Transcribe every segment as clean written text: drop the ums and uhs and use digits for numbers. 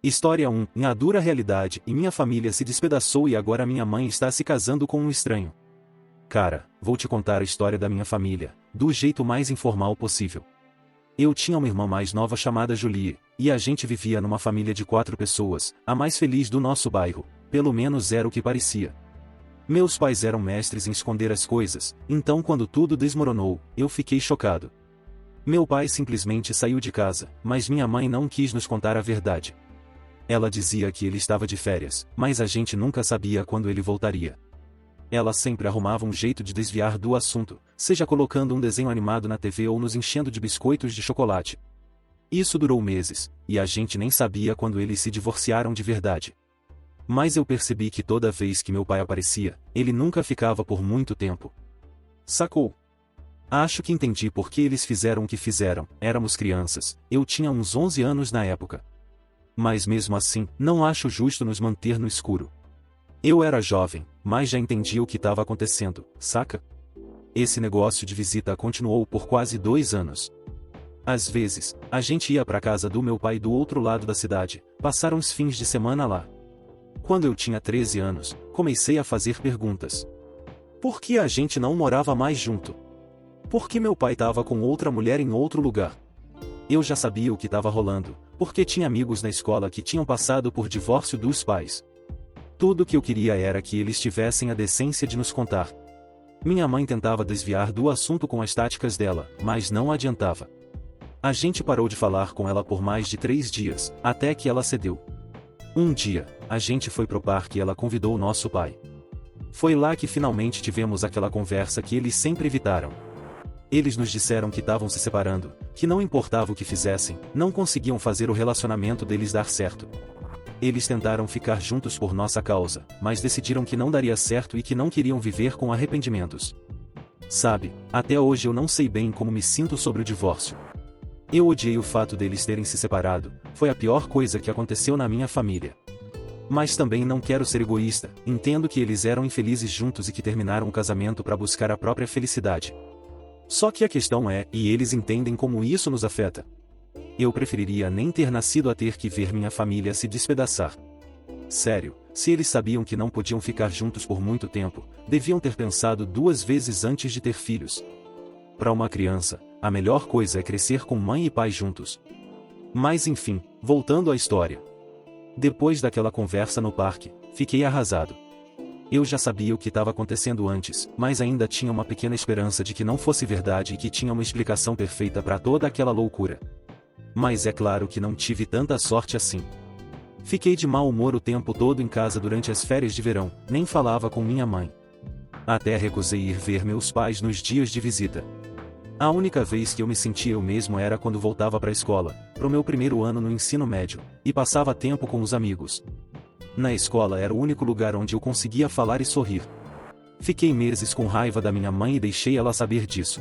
História 1. Em a dura realidade, minha família se despedaçou e agora minha mãe está se casando com um estranho. Cara, vou te contar a história da minha família, do jeito mais informal possível. Eu tinha uma irmã mais nova chamada Julie, e a gente vivia numa família de 4 pessoas, a mais feliz do nosso bairro, pelo menos era o que parecia. Meus pais eram mestres em esconder as coisas, então quando tudo desmoronou, eu fiquei chocado. Meu pai simplesmente saiu de casa, mas minha mãe não quis nos contar a verdade. Ela dizia que ele estava de férias, mas a gente nunca sabia quando ele voltaria. Ela sempre arrumava um jeito de desviar do assunto, seja colocando um desenho animado na TV ou nos enchendo de biscoitos de chocolate. Isso durou meses, e a gente nem sabia quando eles se divorciaram de verdade. Mas eu percebi que toda vez que meu pai aparecia, ele nunca ficava por muito tempo. Sacou? Acho que entendi por que eles fizeram o que fizeram. Éramos crianças, eu tinha uns 11 anos na época. Mas mesmo assim, não acho justo nos manter no escuro. Eu era jovem, mas já entendia o que estava acontecendo, saca? Esse negócio de visita continuou por quase 2 anos. Às vezes, a gente ia para casa do meu pai do outro lado da cidade, passar uns fins de semana lá. Quando eu tinha 13 anos, comecei a fazer perguntas. Por que a gente não morava mais junto? Por que meu pai estava com outra mulher em outro lugar? Eu já sabia o que estava rolando, porque tinha amigos na escola que tinham passado por divórcio dos pais. Tudo o que eu queria era que eles tivessem a decência de nos contar. Minha mãe tentava desviar do assunto com as táticas dela, mas não adiantava. A gente parou de falar com ela por mais de 3 dias, até que ela cedeu. Um dia, a gente foi pro parque e ela convidou o nosso pai. Foi lá que finalmente tivemos aquela conversa que eles sempre evitaram. Eles nos disseram que estavam se separando, que não importava o que fizessem, não conseguiam fazer o relacionamento deles dar certo. Eles tentaram ficar juntos por nossa causa, mas decidiram que não daria certo e que não queriam viver com arrependimentos. Sabe, até hoje eu não sei bem como me sinto sobre o divórcio. Eu odiei o fato deles terem se separado, foi a pior coisa que aconteceu na minha família. Mas também não quero ser egoísta, entendo que eles eram infelizes juntos e que terminaram o casamento para buscar a própria felicidade. Só que a questão é, e eles entendem como isso nos afeta. Eu preferiria nem ter nascido a ter que ver minha família se despedaçar. Sério, se eles sabiam que não podiam ficar juntos por muito tempo, deviam ter pensado 2 vezes antes de ter filhos. Para uma criança, a melhor coisa é crescer com mãe e pai juntos. Mas enfim, voltando à história. Depois daquela conversa no parque, fiquei arrasado. Eu já sabia o que estava acontecendo antes, mas ainda tinha uma pequena esperança de que não fosse verdade e que tinha uma explicação perfeita para toda aquela loucura. Mas é claro que não tive tanta sorte assim. Fiquei de mau humor o tempo todo em casa durante as férias de verão, nem falava com minha mãe. Até recusei ir ver meus pais nos dias de visita. A única vez que eu me sentia eu mesmo era quando voltava para a escola, pro meu primeiro ano no ensino médio, e passava tempo com os amigos. Na escola era o único lugar onde eu conseguia falar e sorrir. Fiquei meses com raiva da minha mãe e deixei ela saber disso.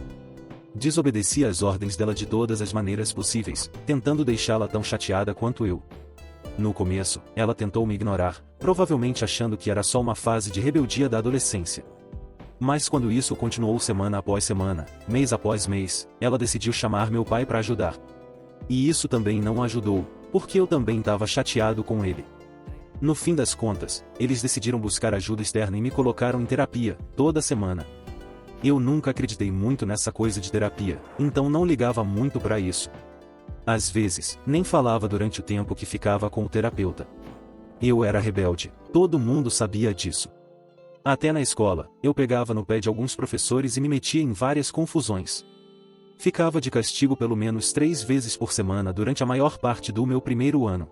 Desobedeci às ordens dela de todas as maneiras possíveis, tentando deixá-la tão chateada quanto eu. No começo, ela tentou me ignorar, provavelmente achando que era só uma fase de rebeldia da adolescência. Mas quando isso continuou semana após semana, mês após mês, ela decidiu chamar meu pai para ajudar. E isso também não ajudou, porque eu também estava chateado com ele. No fim das contas, eles decidiram buscar ajuda externa e me colocaram em terapia, toda semana. Eu nunca acreditei muito nessa coisa de terapia, então não ligava muito para isso. Às vezes, nem falava durante o tempo que ficava com o terapeuta. Eu era rebelde, todo mundo sabia disso. Até na escola, eu pegava no pé de alguns professores e me metia em várias confusões. Ficava de castigo pelo menos 3 vezes por semana durante a maior parte do meu primeiro ano.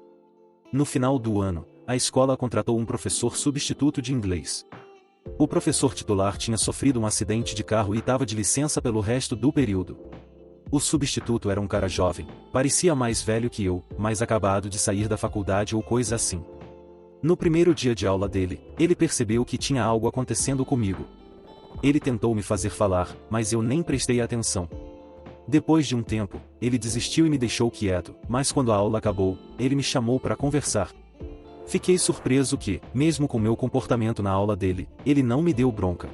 No final do ano, a escola contratou um professor substituto de inglês. O professor titular tinha sofrido um acidente de carro e estava de licença pelo resto do período. O substituto era um cara jovem, parecia mais velho que eu, mas acabado de sair da faculdade ou coisa assim. No primeiro dia de aula dele, ele percebeu que tinha algo acontecendo comigo. Ele tentou me fazer falar, mas eu nem prestei atenção. Depois de um tempo, ele desistiu e me deixou quieto, mas quando a aula acabou, ele me chamou para conversar. Fiquei surpreso que, mesmo com meu comportamento na aula dele, ele não me deu bronca.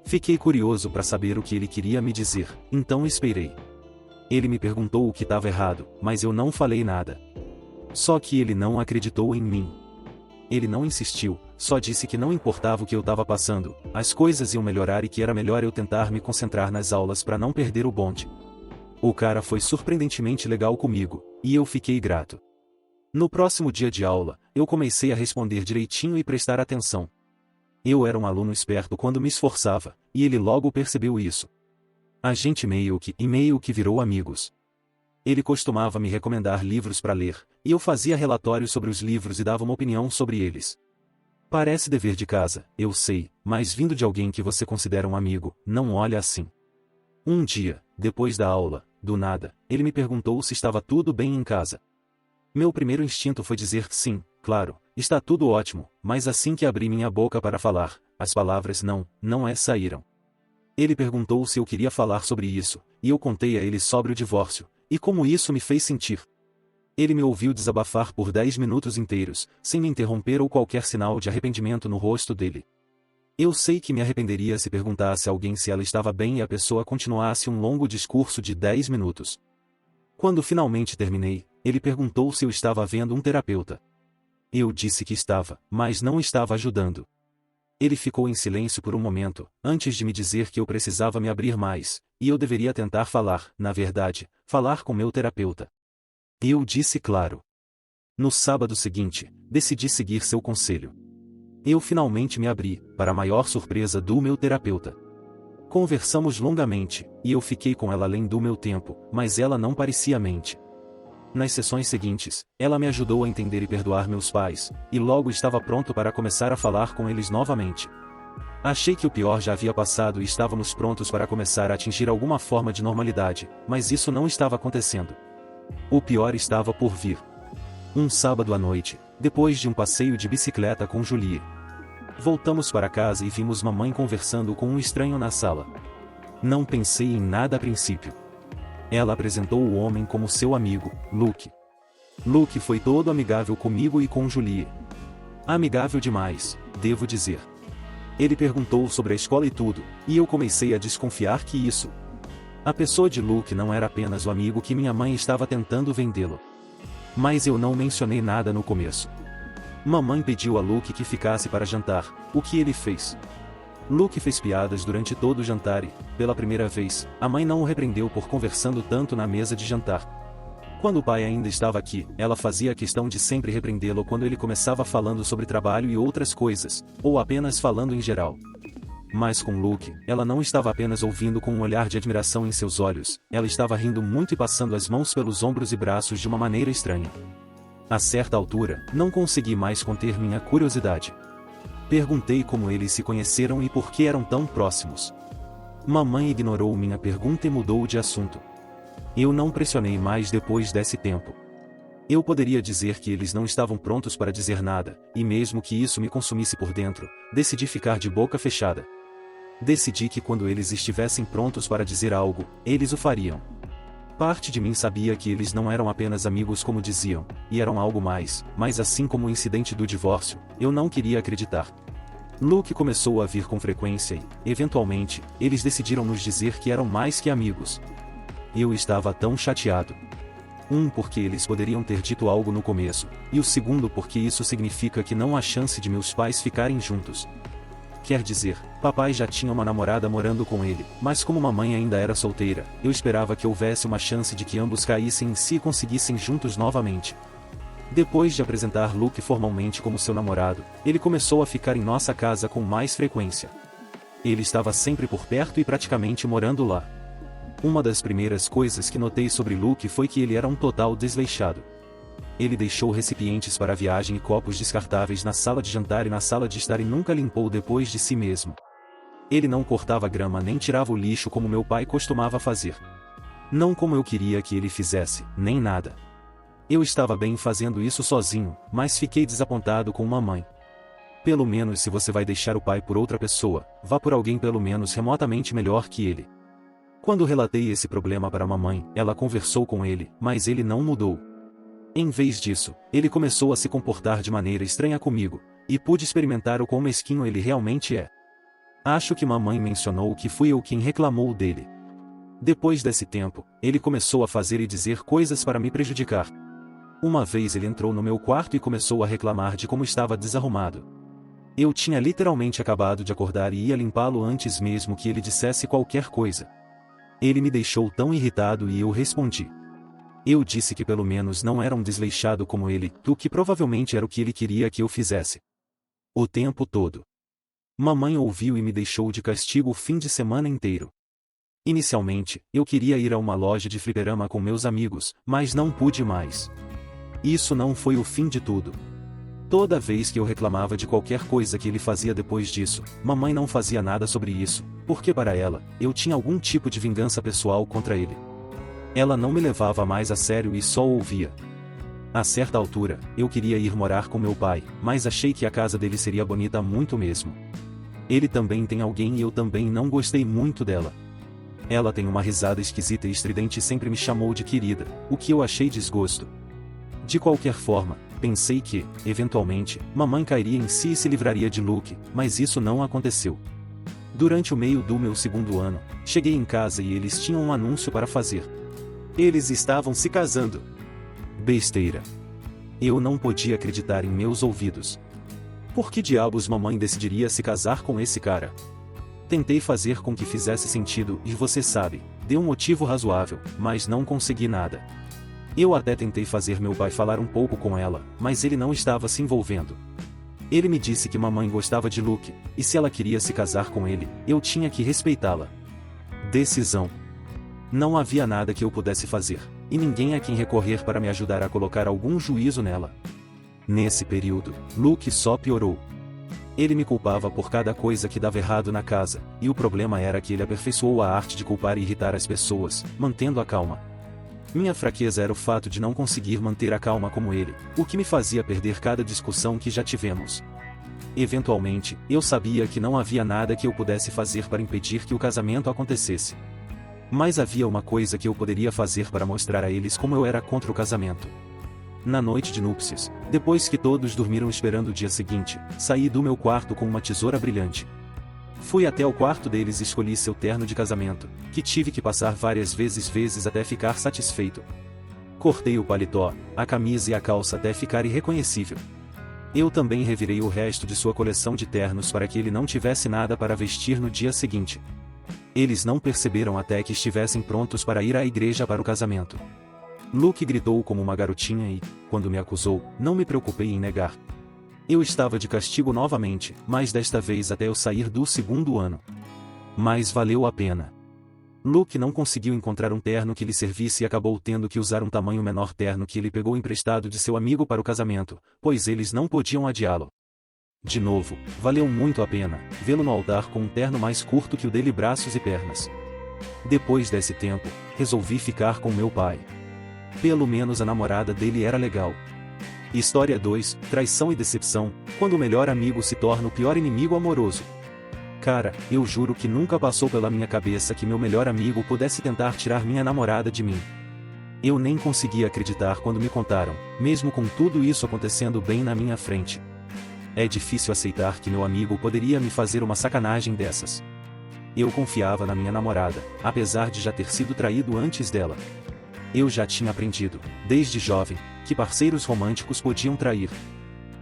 Fiquei curioso para saber o que ele queria me dizer, então esperei. Ele me perguntou o que estava errado, mas eu não falei nada. Só que ele não acreditou em mim. Ele não insistiu, só disse que não importava o que eu estava passando, as coisas iam melhorar e que era melhor eu tentar me concentrar nas aulas para não perder o bonde. O cara foi surpreendentemente legal comigo, e eu fiquei grato. No próximo dia de aula, eu comecei a responder direitinho e prestar atenção. Eu era um aluno esperto quando me esforçava, e ele logo percebeu isso. A gente meio que virou amigos. Ele costumava me recomendar livros para ler, e eu fazia relatórios sobre os livros e dava uma opinião sobre eles. Parece dever de casa, eu sei, mas vindo de alguém que você considera um amigo, não olha assim. Um dia, depois da aula, do nada, ele me perguntou se estava tudo bem em casa. Meu primeiro instinto foi dizer sim, claro, está tudo ótimo, mas assim que abri minha boca para falar, as palavras não saíram. Ele perguntou se eu queria falar sobre isso, e eu contei a ele sobre o divórcio, e como isso me fez sentir. Ele me ouviu desabafar por 10 minutos inteiros, sem me interromper ou qualquer sinal de arrependimento no rosto dele. Eu sei que me arrependeria se perguntasse a alguém se ela estava bem e a pessoa continuasse um longo discurso de 10 minutos. Quando finalmente terminei, ele perguntou se eu estava vendo um terapeuta. Eu disse que estava, mas não estava ajudando. Ele ficou em silêncio por um momento, antes de me dizer que eu precisava me abrir mais, e eu deveria tentar falar, na verdade, falar com meu terapeuta. Eu disse claro. No sábado seguinte, decidi seguir seu conselho. Eu finalmente me abri, para a maior surpresa do meu terapeuta. Conversamos longamente, e eu fiquei com ela além do meu tempo, mas ela não parecia mente. Nas sessões seguintes, ela me ajudou a entender e perdoar meus pais, e logo estava pronto para começar a falar com eles novamente. Achei que o pior já havia passado e estávamos prontos para começar a atingir alguma forma de normalidade, mas isso não estava acontecendo. O pior estava por vir. Um sábado à noite, depois de um passeio de bicicleta com Julie. Voltamos para casa e vimos mamãe conversando com um estranho na sala. Não pensei em nada a princípio. Ela apresentou o homem como seu amigo, Luke. Luke foi todo amigável comigo e com Julie. Amigável demais, devo dizer. Ele perguntou sobre a escola e tudo, e eu comecei a desconfiar que isso. A pessoa de Luke não era apenas o amigo que minha mãe estava tentando vendê-lo. Mas eu não mencionei nada no começo. Mamãe pediu a Luke que ficasse para jantar, o que ele fez. Luke fez piadas durante todo o jantar e, pela primeira vez, a mãe não o repreendeu por conversando tanto na mesa de jantar. Quando o pai ainda estava aqui, ela fazia questão de sempre repreendê-lo quando ele começava falando sobre trabalho e outras coisas, ou apenas falando em geral. Mas com Luke, ela não estava apenas ouvindo com um olhar de admiração em seus olhos, ela estava rindo muito e passando as mãos pelos ombros e braços de uma maneira estranha. A certa altura, não consegui mais conter minha curiosidade. Perguntei como eles se conheceram e por que eram tão próximos. Mamãe ignorou minha pergunta e mudou de assunto. Eu não pressionei mais depois desse tempo. Eu poderia dizer que eles não estavam prontos para dizer nada, e mesmo que isso me consumisse por dentro, decidi ficar de boca fechada. Decidi que quando eles estivessem prontos para dizer algo, eles o fariam. Parte de mim sabia que eles não eram apenas amigos como diziam, e eram algo mais, mas assim como o incidente do divórcio, eu não queria acreditar. Luke começou a vir com frequência e, eventualmente, eles decidiram nos dizer que eram mais que amigos. Eu estava tão chateado. Porque eles poderiam ter dito algo no começo, e o segundo porque isso significa que não há chance de meus pais ficarem juntos. Quer dizer, papai já tinha uma namorada morando com ele, mas como mamãe ainda era solteira, eu esperava que houvesse uma chance de que ambos caíssem em si e conseguissem juntos novamente. Depois de apresentar Luke formalmente como seu namorado, ele começou a ficar em nossa casa com mais frequência. Ele estava sempre por perto e praticamente morando lá. Uma das primeiras coisas que notei sobre Luke foi que ele era um total desleixado. Ele deixou recipientes para a viagem e copos descartáveis na sala de jantar e na sala de estar e nunca limpou depois de si mesmo. Ele não cortava grama nem tirava o lixo como meu pai costumava fazer. Não como eu queria que ele fizesse, nem nada. Eu estava bem fazendo isso sozinho, mas fiquei desapontado com mamãe. Pelo menos se você vai deixar o pai por outra pessoa, vá por alguém pelo menos remotamente melhor que ele. Quando relatei esse problema para a mamãe, ela conversou com ele, mas ele não mudou. Em vez disso, ele começou a se comportar de maneira estranha comigo, e pude experimentar o quão mesquinho ele realmente é. Acho que mamãe mencionou que fui eu quem reclamou dele. Depois desse tempo, ele começou a fazer e dizer coisas para me prejudicar. Uma vez ele entrou no meu quarto e começou a reclamar de como estava desarrumado. Eu tinha literalmente acabado de acordar e ia limpá-lo antes mesmo que ele dissesse qualquer coisa. Ele me deixou tão irritado e eu respondi. Eu disse que pelo menos não era um desleixado como ele, o que provavelmente era o que ele queria que eu fizesse. O tempo todo. Mamãe ouviu e me deixou de castigo o fim de semana inteiro. Inicialmente, eu queria ir a uma loja de fliperama com meus amigos, mas não pude mais. Isso não foi o fim de tudo. Toda vez que eu reclamava de qualquer coisa que ele fazia depois disso, mamãe não fazia nada sobre isso, porque para ela, eu tinha algum tipo de vingança pessoal contra ele. Ela não me levava mais a sério e só ouvia. A certa altura, eu queria ir morar com meu pai, mas achei que a casa dele seria bonita muito mesmo. Ele também tem alguém e eu também não gostei muito dela. Ela tem uma risada esquisita e estridente e sempre me chamou de querida, o que eu achei desgosto. De qualquer forma, pensei que, eventualmente, mamãe cairia em si e se livraria de Luke, mas isso não aconteceu. Durante o meio do meu segundo ano, cheguei em casa e eles tinham um anúncio para fazer. Eles estavam se casando. Besteira. Eu não podia acreditar em meus ouvidos. Por que diabos mamãe decidiria se casar com esse cara? Tentei fazer com que fizesse sentido e você sabe, deu um motivo razoável, mas não consegui nada. Eu até tentei fazer meu pai falar um pouco com ela, mas ele não estava se envolvendo. Ele me disse que mamãe gostava de Luke, e se ela queria se casar com ele, eu tinha que respeitá-la. Decisão. Não havia nada que eu pudesse fazer, e ninguém a quem recorrer para me ajudar a colocar algum juízo nela. Nesse período, Luke só piorou. Ele me culpava por cada coisa que dava errado na casa, e o problema era que ele aperfeiçoou a arte de culpar e irritar as pessoas, mantendo a calma. Minha fraqueza era o fato de não conseguir manter a calma como ele, o que me fazia perder cada discussão que já tivemos. Eventualmente, eu sabia que não havia nada que eu pudesse fazer para impedir que o casamento acontecesse. Mas havia uma coisa que eu poderia fazer para mostrar a eles como eu era contra o casamento. Na noite de núpcias, depois que todos dormiram esperando o dia seguinte, saí do meu quarto com uma tesoura brilhante. Fui até o quarto deles e escolhi seu terno de casamento, que tive que passar várias vezes até ficar satisfeito. Cortei o paletó, a camisa e a calça até ficar irreconhecível. Eu também revirei o resto de sua coleção de ternos para que ele não tivesse nada para vestir no dia seguinte. Eles não perceberam até que estivessem prontos para ir à igreja para o casamento. Luke gritou como uma garotinha e, quando me acusou, não me preocupei em negar. Eu estava de castigo novamente, mas desta vez até eu sair do segundo ano. Mas valeu a pena. Luke não conseguiu encontrar um terno que lhe servisse e acabou tendo que usar um tamanho menor terno que ele pegou emprestado de seu amigo para o casamento, pois eles não podiam adiá-lo. De novo, valeu muito a pena, vê-lo no altar com um terno mais curto que o dele braços e pernas. Depois desse tempo, resolvi ficar com meu pai. Pelo menos a namorada dele era legal. História 2, Traição e Decepção, quando o melhor amigo se torna o pior inimigo amoroso. Cara, eu juro que nunca passou pela minha cabeça que meu melhor amigo pudesse tentar tirar minha namorada de mim. Eu nem conseguia acreditar quando me contaram, mesmo com tudo isso acontecendo bem na minha frente. É difícil aceitar que meu amigo poderia me fazer uma sacanagem dessas. Eu confiava na minha namorada, apesar de já ter sido traído antes dela. Eu já tinha aprendido, desde jovem, que parceiros românticos podiam trair.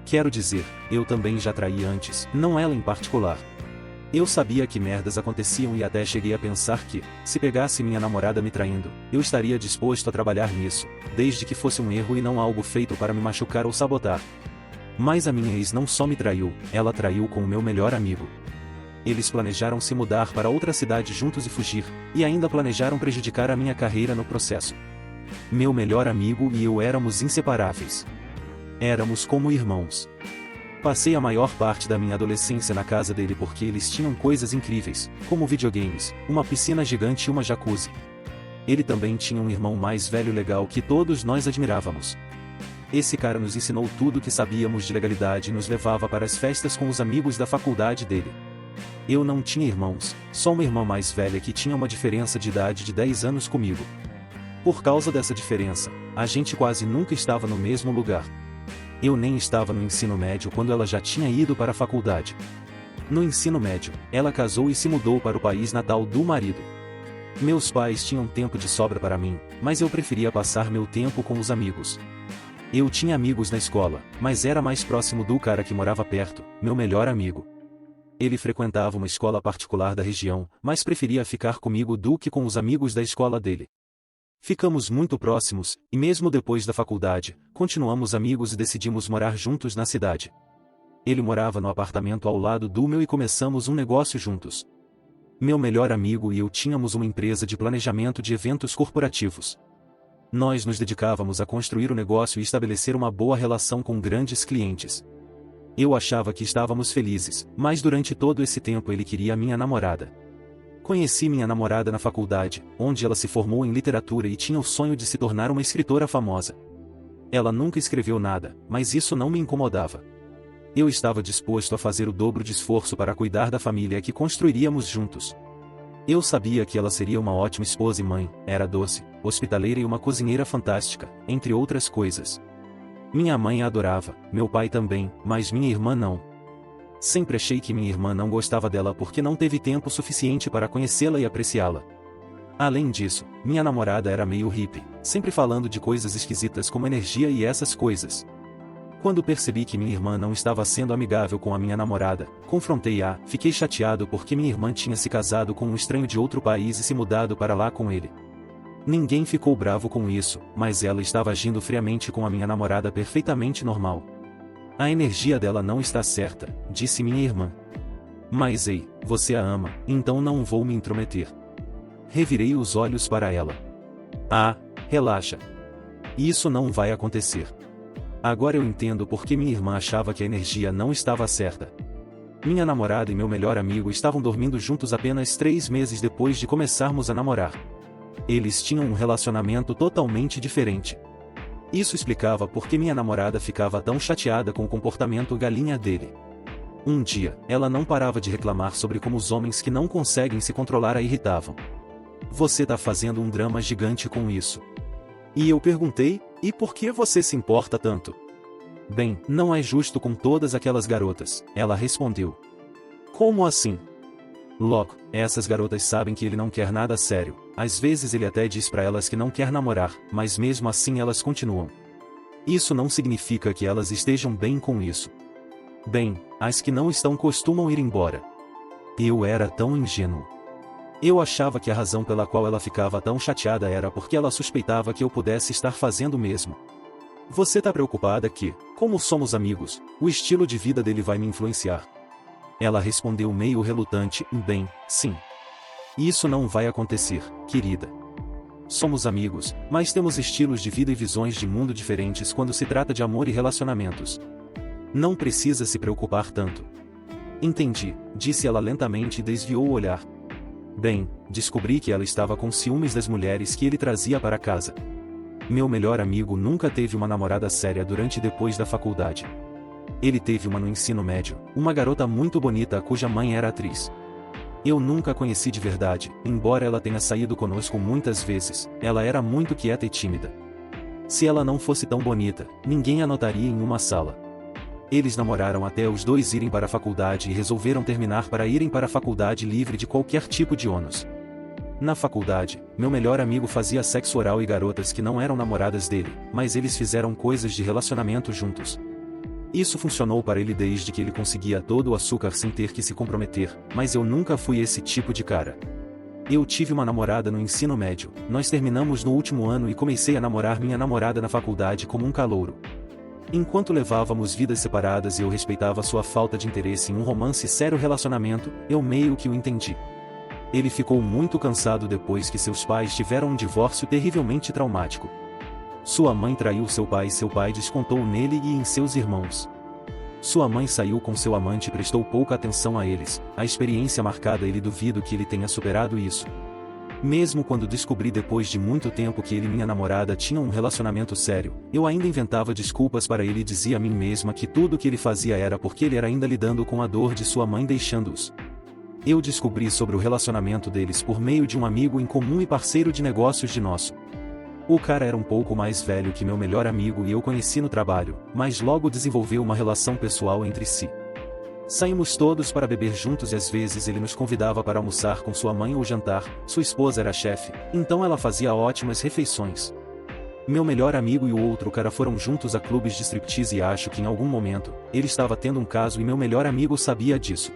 Quero dizer, eu também já traí antes, não ela em particular. Eu sabia que merdas aconteciam e até cheguei a pensar que, se pegasse minha namorada me traindo, eu estaria disposto a trabalhar nisso, desde que fosse um erro e não algo feito para me machucar ou sabotar. Mas a minha ex não só me traiu, ela traiu com o meu melhor amigo. Eles planejaram se mudar para outra cidade juntos e fugir, e ainda planejaram prejudicar a minha carreira no processo. Meu melhor amigo e eu éramos inseparáveis. Éramos como irmãos. Passei a maior parte da minha adolescência na casa dele porque eles tinham coisas incríveis, como videogames, uma piscina gigante e uma jacuzzi. Ele também tinha um irmão mais velho legal que todos nós admirávamos. Esse cara nos ensinou tudo o que sabíamos de legalidade e nos levava para as festas com os amigos da faculdade dele. Eu não tinha irmãos, só uma irmã mais velha que tinha uma diferença de idade de 10 anos comigo. Por causa dessa diferença, a gente quase nunca estava no mesmo lugar. Eu nem estava no ensino médio quando ela já tinha ido para a faculdade. No ensino médio, ela casou e se mudou para o país natal do marido. Meus pais tinham tempo de sobra para mim, mas eu preferia passar meu tempo com os amigos. Eu tinha amigos na escola, mas era mais próximo do cara que morava perto, meu melhor amigo. Ele frequentava uma escola particular da região, mas preferia ficar comigo do que com os amigos da escola dele. Ficamos muito próximos, e mesmo depois da faculdade, continuamos amigos e decidimos morar juntos na cidade. Ele morava no apartamento ao lado do meu e começamos um negócio juntos. Meu melhor amigo e eu tínhamos uma empresa de planejamento de eventos corporativos. Nós nos dedicávamos a construir o negócio e estabelecer uma boa relação com grandes clientes. Eu achava que estávamos felizes, mas durante todo esse tempo ele queria minha namorada. Conheci minha namorada na faculdade, onde ela se formou em literatura e tinha o sonho de se tornar uma escritora famosa. Ela nunca escreveu nada, mas isso não me incomodava. Eu estava disposto a fazer o dobro de esforço para cuidar da família que construiríamos juntos. Eu sabia que ela seria uma ótima esposa e mãe, era doce, hospitaleira e uma cozinheira fantástica, entre outras coisas. Minha mãe a adorava, meu pai também, mas minha irmã não. Sempre achei que minha irmã não gostava dela porque não teve tempo suficiente para conhecê-la e apreciá-la. Além disso, minha namorada era meio hippie, sempre falando de coisas esquisitas como energia e essas coisas. Quando percebi que minha irmã não estava sendo amigável com a minha namorada, confrontei-a, fiquei chateado porque minha irmã tinha se casado com um estranho de outro país e se mudado para lá com ele. Ninguém ficou bravo com isso, mas ela estava agindo friamente com a minha namorada perfeitamente normal. A energia dela não está certa, disse minha irmã. Mas ei, você a ama, então não vou me intrometer. Revirei os olhos para ela. Ah, relaxa. Isso não vai acontecer. Agora eu entendo por que minha irmã achava que a energia não estava certa. Minha namorada e meu melhor amigo estavam dormindo juntos apenas 3 meses depois de começarmos a namorar. Eles tinham um relacionamento totalmente diferente. Isso explicava por que minha namorada ficava tão chateada com o comportamento galinha dele. Um dia, ela não parava de reclamar sobre como os homens que não conseguem se controlar a irritavam. Você tá fazendo um drama gigante com isso. E eu perguntei, e por que você se importa tanto? Bem, não é justo com todas aquelas garotas, ela respondeu. Como assim? Logo, essas garotas sabem que ele não quer nada sério, às vezes ele até diz pra elas que não quer namorar, mas mesmo assim elas continuam. Isso não significa que elas estejam bem com isso. Bem, as que não estão costumam ir embora. Eu era tão ingênuo. Eu achava que a razão pela qual ela ficava tão chateada era porque ela suspeitava que eu pudesse estar fazendo o mesmo. Você tá preocupada que, como somos amigos, o estilo de vida dele vai me influenciar? Ela respondeu meio relutante, bem, sim. Isso não vai acontecer, querida. Somos amigos, mas temos estilos de vida e visões de mundo diferentes quando se trata de amor e relacionamentos. Não precisa se preocupar tanto. Entendi, disse ela lentamente e desviou o olhar. Bem, descobri que ela estava com ciúmes das mulheres que ele trazia para casa. Meu melhor amigo nunca teve uma namorada séria durante e depois da faculdade. Ele teve uma no ensino médio, uma garota muito bonita cuja mãe era atriz. Eu nunca a conheci de verdade, embora ela tenha saído conosco muitas vezes, ela era muito quieta e tímida. Se ela não fosse tão bonita, ninguém a notaria em uma sala. Eles namoraram até os dois irem para a faculdade e resolveram terminar para irem para a faculdade livre de qualquer tipo de ônus. Na faculdade, meu melhor amigo fazia sexo oral e garotas que não eram namoradas dele, mas eles fizeram coisas de relacionamento juntos. Isso funcionou para ele desde que ele conseguia todo o açúcar sem ter que se comprometer, mas eu nunca fui esse tipo de cara. Eu tive uma namorada no ensino médio, nós terminamos no último ano e comecei a namorar minha namorada na faculdade como um calouro. Enquanto levávamos vidas separadas e eu respeitava sua falta de interesse em um romance sério relacionamento, eu meio que o entendi. Ele ficou muito cansado depois que seus pais tiveram um divórcio terrivelmente traumático. Sua mãe traiu seu pai descontou nele e em seus irmãos. Sua mãe saiu com seu amante e prestou pouca atenção a eles, a experiência marcada ele duvido que ele tenha superado isso. Mesmo quando descobri depois de muito tempo que ele e minha namorada tinham um relacionamento sério, eu ainda inventava desculpas para ele e dizia a mim mesma que tudo o que ele fazia era porque ele era ainda lidando com a dor de sua mãe deixando-os. Eu descobri sobre o relacionamento deles por meio de um amigo em comum e parceiro de negócios de nosso. O cara era um pouco mais velho que meu melhor amigo e eu conheci no trabalho, mas logo desenvolveu uma relação pessoal entre si. Saímos todos para beber juntos e às vezes ele nos convidava para almoçar com sua mãe ou jantar, sua esposa era chefe, então ela fazia ótimas refeições. Meu melhor amigo e o outro cara foram juntos a clubes de striptease e acho que em algum momento, ele estava tendo um caso e meu melhor amigo sabia disso.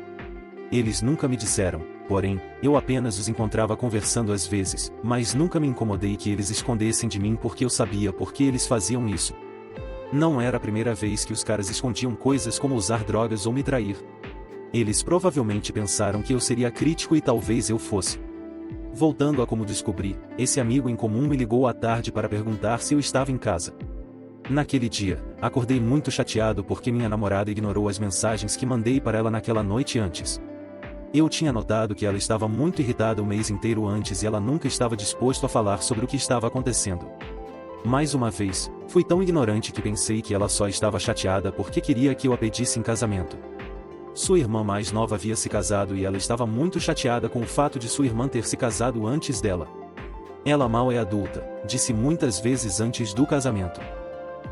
Eles nunca me disseram, porém, eu apenas os encontrava conversando às vezes, mas nunca me incomodei que eles escondessem de mim porque eu sabia por que eles faziam isso. Não era a primeira vez que os caras escondiam coisas como usar drogas ou me trair. Eles provavelmente pensaram que eu seria crítico e talvez eu fosse. Voltando a como descobri, esse amigo em comum me ligou à tarde para perguntar se eu estava em casa. Naquele dia, acordei muito chateado porque minha namorada ignorou as mensagens que mandei para ela naquela noite antes. Eu tinha notado que ela estava muito irritada o mês inteiro antes e ela nunca estava disposta a falar sobre o que estava acontecendo. Mais uma vez, fui tão ignorante que pensei que ela só estava chateada porque queria que eu a pedisse em casamento. Sua irmã mais nova havia se casado e ela estava muito chateada com o fato de sua irmã ter se casado antes dela. Ela mal é adulta, disse muitas vezes antes do casamento.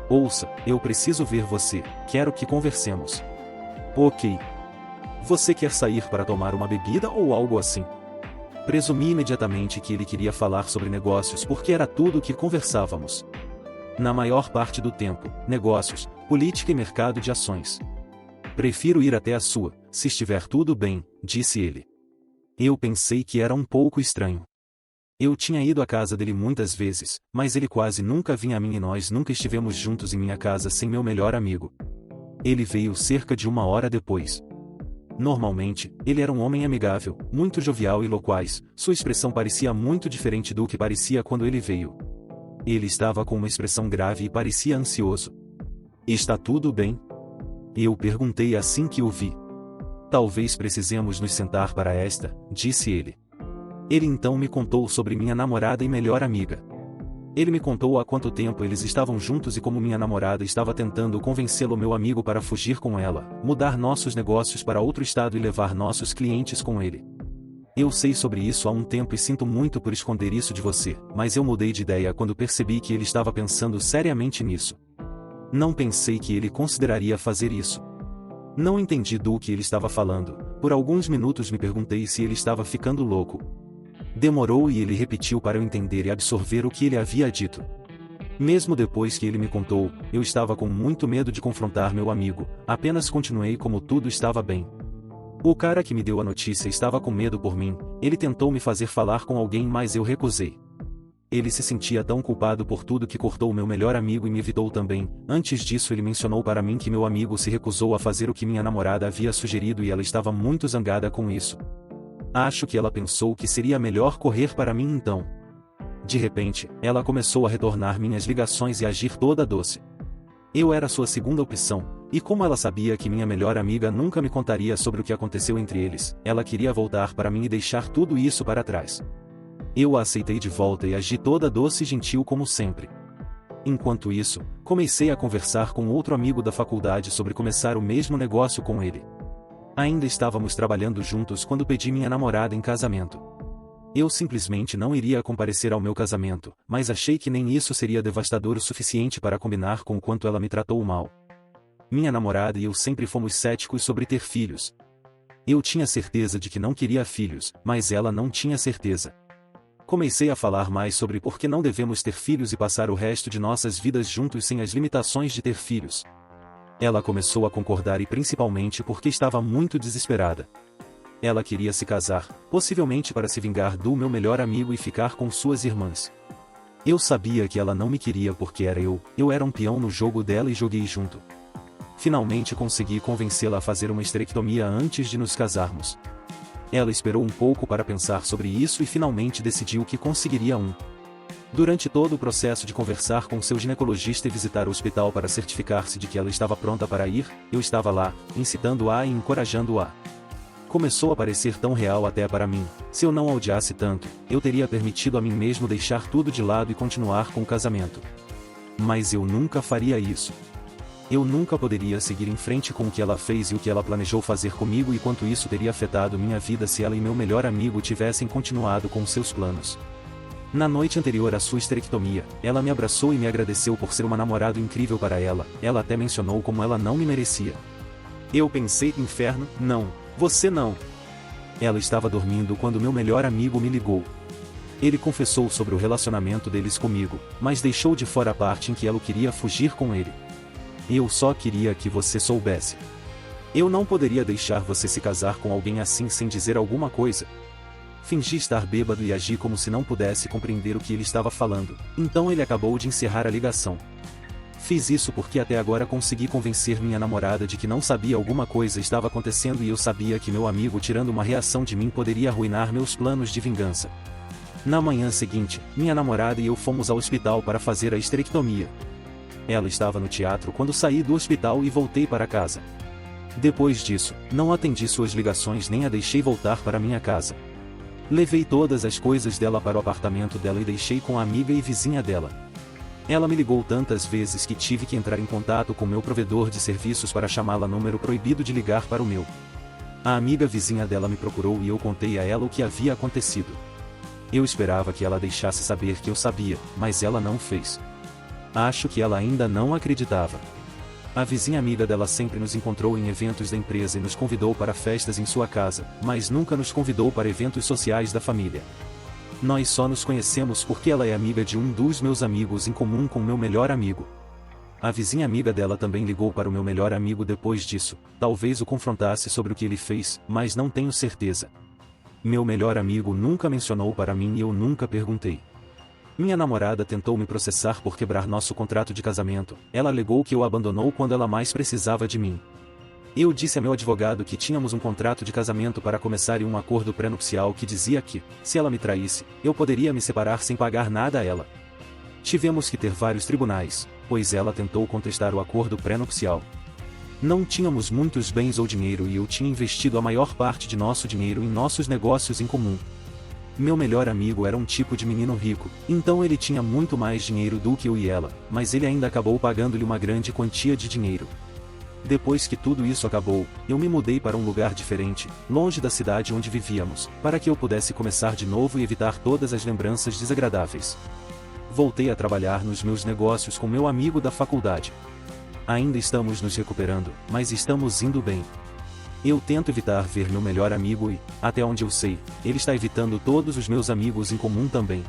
Ouça, eu preciso ver você, quero que conversemos. Ok. Você quer sair para tomar uma bebida ou algo assim? Presumi imediatamente que ele queria falar sobre negócios porque era tudo o que conversávamos. Na maior parte do tempo, negócios, política e mercado de ações. Prefiro ir até a sua, se estiver tudo bem, disse ele. Eu pensei que era um pouco estranho. Eu tinha ido à casa dele muitas vezes, mas ele quase nunca vinha a mim e nós nunca estivemos juntos em minha casa sem meu melhor amigo. Ele veio cerca de 1 hora depois. Normalmente, ele era um homem amigável, muito jovial e loquaz, sua expressão parecia muito diferente do que parecia quando ele veio. Ele estava com uma expressão grave e parecia ansioso. Está tudo bem? Eu perguntei assim que o vi. Talvez precisemos nos sentar para esta, disse ele. Ele então me contou sobre minha namorada e melhor amiga. Ele me contou há quanto tempo eles estavam juntos e como minha namorada estava tentando convencê-lo meu amigo para fugir com ela, mudar nossos negócios para outro estado e levar nossos clientes com ele. Eu sei sobre isso há um tempo e sinto muito por esconder isso de você, mas eu mudei de ideia quando percebi que ele estava pensando seriamente nisso. Não pensei que ele consideraria fazer isso. Não entendi do que ele estava falando, por alguns minutos me perguntei se ele estava ficando louco. Demorou e ele repetiu para eu entender e absorver o que ele havia dito. Mesmo depois que ele me contou, eu estava com muito medo de confrontar meu amigo, apenas continuei como tudo estava bem. O cara que me deu a notícia estava com medo por mim, ele tentou me fazer falar com alguém mas eu recusei. Ele se sentia tão culpado por tudo que cortou meu melhor amigo e me evitou também. Antes disso ele mencionou para mim que meu amigo se recusou a fazer o que minha namorada havia sugerido e ela estava muito zangada com isso. Acho que ela pensou que seria melhor correr para mim então. De repente, ela começou a retornar minhas ligações e agir toda doce. Eu era sua segunda opção, e como ela sabia que minha melhor amiga nunca me contaria sobre o que aconteceu entre eles, ela queria voltar para mim e deixar tudo isso para trás. Eu a aceitei de volta e agi toda doce e gentil como sempre. Enquanto isso, comecei a conversar com outro amigo da faculdade sobre começar o mesmo negócio com ele. Ainda estávamos trabalhando juntos quando pedi minha namorada em casamento. Eu simplesmente não iria comparecer ao meu casamento, mas achei que nem isso seria devastador o suficiente para combinar com o quanto ela me tratou mal. Minha namorada e eu sempre fomos céticos sobre ter filhos. Eu tinha certeza de que não queria filhos, mas ela não tinha certeza. Comecei a falar mais sobre por que não devemos ter filhos e passar o resto de nossas vidas juntos sem as limitações de ter filhos. Ela começou a concordar e principalmente porque estava muito desesperada. Ela queria se casar, possivelmente para se vingar do meu melhor amigo e ficar com suas irmãs. Eu sabia que ela não me queria porque eu era um peão no jogo dela e joguei junto. Finalmente consegui convencê-la a fazer uma esterectomia antes de nos casarmos. Ela esperou um pouco para pensar sobre isso e finalmente decidiu que conseguiria um. Durante todo o processo de conversar com seu ginecologista e visitar o hospital para certificar-se de que ela estava pronta para ir, eu estava lá, incitando-a e encorajando-a. Começou a parecer tão real até para mim. Se eu não a odiasse tanto, eu teria permitido a mim mesmo deixar tudo de lado e continuar com o casamento. Mas eu nunca faria isso. Eu nunca poderia seguir em frente com o que ela fez e o que ela planejou fazer comigo e quanto isso teria afetado minha vida se ela e meu melhor amigo tivessem continuado com seus planos. Na noite anterior à sua esterectomia, ela me abraçou e me agradeceu por ser uma namorada incrível para ela, ela até mencionou como ela não me merecia. Eu pensei, inferno, não, você não. Ela estava dormindo quando meu melhor amigo me ligou. Ele confessou sobre o relacionamento deles comigo, mas deixou de fora a parte em que ela queria fugir com ele. Eu só queria que você soubesse. Eu não poderia deixar você se casar com alguém assim sem dizer alguma coisa. Fingi estar bêbado e agi como se não pudesse compreender o que ele estava falando, então ele acabou de encerrar a ligação. Fiz isso porque até agora consegui convencer minha namorada de que não sabia alguma coisa estava acontecendo e eu sabia que meu amigo tirando uma reação de mim poderia arruinar meus planos de vingança. Na manhã seguinte, minha namorada e eu fomos ao hospital para fazer a esterectomia. Ela estava no teatro quando saí do hospital e voltei para casa. Depois disso, não atendi suas ligações nem a deixei voltar para minha casa. Levei todas as coisas dela para o apartamento dela e deixei com a amiga e vizinha dela. Ela me ligou tantas vezes que tive que entrar em contato com meu provedor de serviços para chamá-la número proibido de ligar para o meu. A amiga vizinha dela me procurou e eu contei a ela o que havia acontecido. Eu esperava que ela deixasse saber que eu sabia, mas ela não fez. Acho que ela ainda não acreditava. A vizinha amiga dela sempre nos encontrou em eventos da empresa e nos convidou para festas em sua casa, mas nunca nos convidou para eventos sociais da família. Nós só nos conhecemos porque ela é amiga de um dos meus amigos em comum com meu melhor amigo. A vizinha amiga dela também ligou para o meu melhor amigo depois disso, talvez o confrontasse sobre o que ele fez, mas não tenho certeza. Meu melhor amigo nunca mencionou para mim e eu nunca perguntei. Minha namorada tentou me processar por quebrar nosso contrato de casamento. Ela alegou que o abandonou quando ela mais precisava de mim. Eu disse a meu advogado que tínhamos um contrato de casamento para começar e um acordo pré-nupcial que dizia que, se ela me traísse, eu poderia me separar sem pagar nada a ela. Tivemos que ter vários tribunais, pois ela tentou contestar o acordo pré-nupcial. Não tínhamos muitos bens ou dinheiro e eu tinha investido a maior parte de nosso dinheiro em nossos negócios em comum. Meu melhor amigo era um tipo de menino rico, então ele tinha muito mais dinheiro do que eu e ela, mas ele ainda acabou pagando-lhe uma grande quantia de dinheiro. Depois que tudo isso acabou, eu me mudei para um lugar diferente, longe da cidade onde vivíamos, para que eu pudesse começar de novo e evitar todas as lembranças desagradáveis. Voltei a trabalhar nos meus negócios com meu amigo da faculdade. Ainda estamos nos recuperando, mas estamos indo bem. Eu tento evitar ver meu melhor amigo e, até onde eu sei, ele está evitando todos os meus amigos em comum também.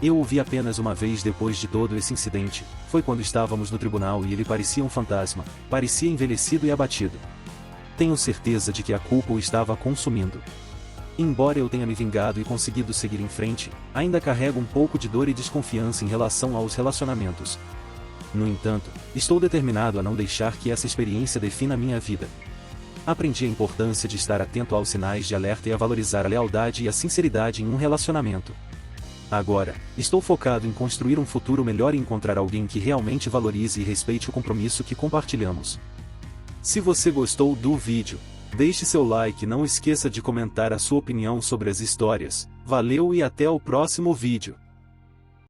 Eu o vi apenas uma vez depois de todo esse incidente, foi quando estávamos no tribunal e ele parecia um fantasma, parecia envelhecido e abatido. Tenho certeza de que a culpa o estava consumindo. Embora eu tenha me vingado e conseguido seguir em frente, ainda carrego um pouco de dor e desconfiança em relação aos relacionamentos. No entanto, estou determinado a não deixar que essa experiência defina minha vida. Aprendi a importância de estar atento aos sinais de alerta e a valorizar a lealdade e a sinceridade em um relacionamento. Agora, estou focado em construir um futuro melhor e encontrar alguém que realmente valorize e respeite o compromisso que compartilhamos. Se você gostou do vídeo, deixe seu like e não esqueça de comentar a sua opinião sobre as histórias. Valeu e até o próximo vídeo.